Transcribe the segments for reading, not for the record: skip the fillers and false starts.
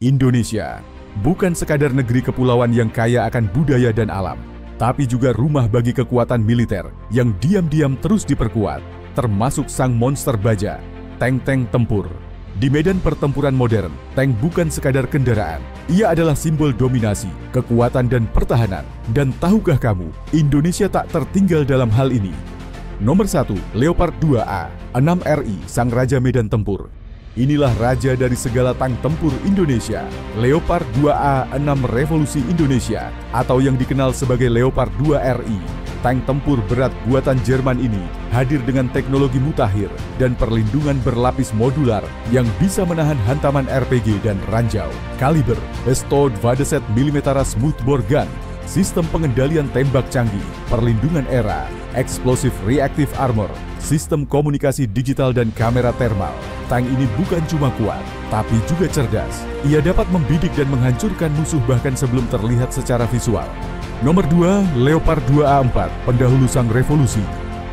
Indonesia bukan sekadar negeri kepulauan yang kaya akan budaya dan alam, tapi juga rumah bagi kekuatan militer yang diam-diam terus diperkuat, termasuk sang monster baja, tank-tank tempur. Di medan pertempuran modern, tank bukan sekadar kendaraan. Ia adalah simbol dominasi, kekuatan dan pertahanan. Dan tahukah kamu, Indonesia tak tertinggal dalam hal ini. Nomor 1, Leopard 2A, 6RI, sang raja medan tempur. Inilah raja dari segala tank tempur Indonesia, Leopard 2A 6 Revolusi Indonesia, atau yang dikenal sebagai Leopard 2RI. Tank tempur berat buatan Jerman ini hadir dengan teknologi mutakhir dan perlindungan berlapis modular yang bisa menahan hantaman RPG dan ranjau. Kaliber, Bestowed Vadeset mm Smoothbore Gun, sistem pengendalian tembak canggih, perlindungan era, explosive reactive armor, sistem komunikasi digital dan kamera thermal. Tank ini bukan cuma kuat, tapi juga cerdas. Ia dapat membidik dan menghancurkan musuh bahkan sebelum terlihat secara visual. Nomor 2, Leopard 2A4, pendahulu sang revolusi.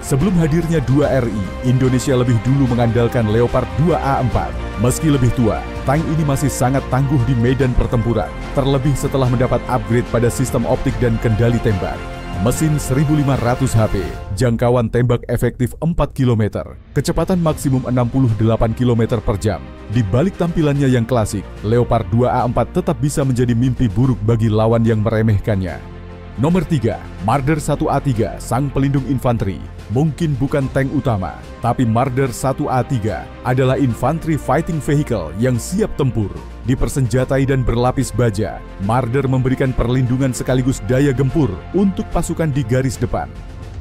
Sebelum hadirnya 2RI, Indonesia lebih dulu mengandalkan Leopard 2A4. Meski lebih tua, tank ini masih sangat tangguh di medan pertempuran, terlebih setelah mendapat upgrade pada sistem optik dan kendali tembak. Mesin 1500 HP, jangkauan tembak efektif 4 km, kecepatan maksimum 68 km per jam. Di balik tampilannya yang klasik, Leopard 2A4 tetap bisa menjadi mimpi buruk bagi lawan yang meremehkannya. Nomor 3, Marder 1A3, sang pelindung infanteri. Mungkin bukan tank utama, tapi Marder 1A3 adalah infantry fighting vehicle yang siap tempur. Dipersenjatai dan berlapis baja, Marder memberikan perlindungan sekaligus daya gempur untuk pasukan di garis depan.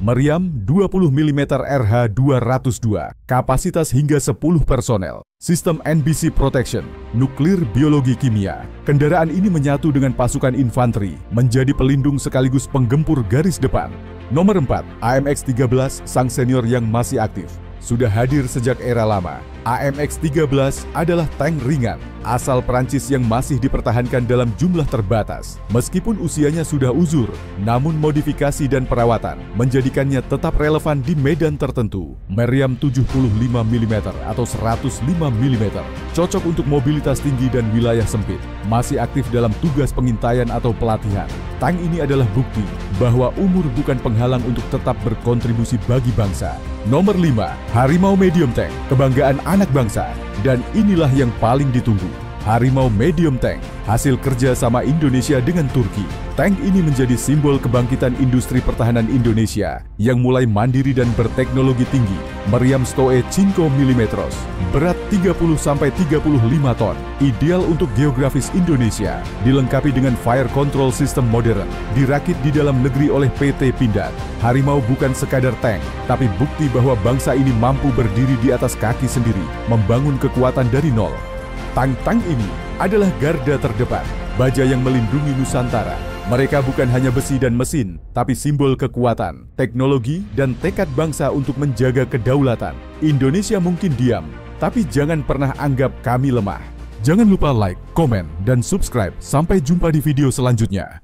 Meriam 20 mm RH-202, kapasitas hingga 10 personel. Sistem NBC Protection, nuklir biologi kimia. Kendaraan ini menyatu dengan pasukan infanteri, menjadi pelindung sekaligus penggempur garis depan. Nomor 4, AMX-13, sang senior yang masih aktif. Sudah hadir sejak era lama. AMX-13 adalah tank ringan, asal Prancis yang masih dipertahankan dalam jumlah terbatas. Meskipun usianya sudah uzur, namun modifikasi dan perawatan menjadikannya tetap relevan di medan tertentu. Meriam 75 mm atau 105 mm, cocok untuk mobilitas tinggi dan wilayah sempit. Masih aktif dalam tugas pengintaian atau pelatihan. Tank ini adalah bukti bahwa umur bukan penghalang untuk tetap berkontribusi bagi bangsa. Nomor 5, Harimau Medium Tank, kebanggaan anak bangsa. Dan inilah yang paling ditunggu, Harimau Medium Tank, hasil kerja sama Indonesia dengan Turki. Tank ini menjadi simbol kebangkitan industri pertahanan Indonesia yang mulai mandiri dan berteknologi tinggi. Meriam Stoe 5 mm, berat 30-35 ton, ideal untuk geografis Indonesia. Dilengkapi dengan fire control system modern, dirakit di dalam negeri oleh PT Pindad. Harimau bukan sekadar tank, tapi bukti bahwa bangsa ini mampu berdiri di atas kaki sendiri, membangun kekuatan dari nol. Tank-tank ini adalah garda terdepan, baja yang melindungi Nusantara. Mereka bukan hanya besi dan mesin, tapi simbol kekuatan, teknologi, dan tekad bangsa untuk menjaga kedaulatan. Indonesia mungkin diam, tapi jangan pernah anggap kami lemah. Jangan lupa like, komen, dan subscribe. Sampai jumpa di video selanjutnya.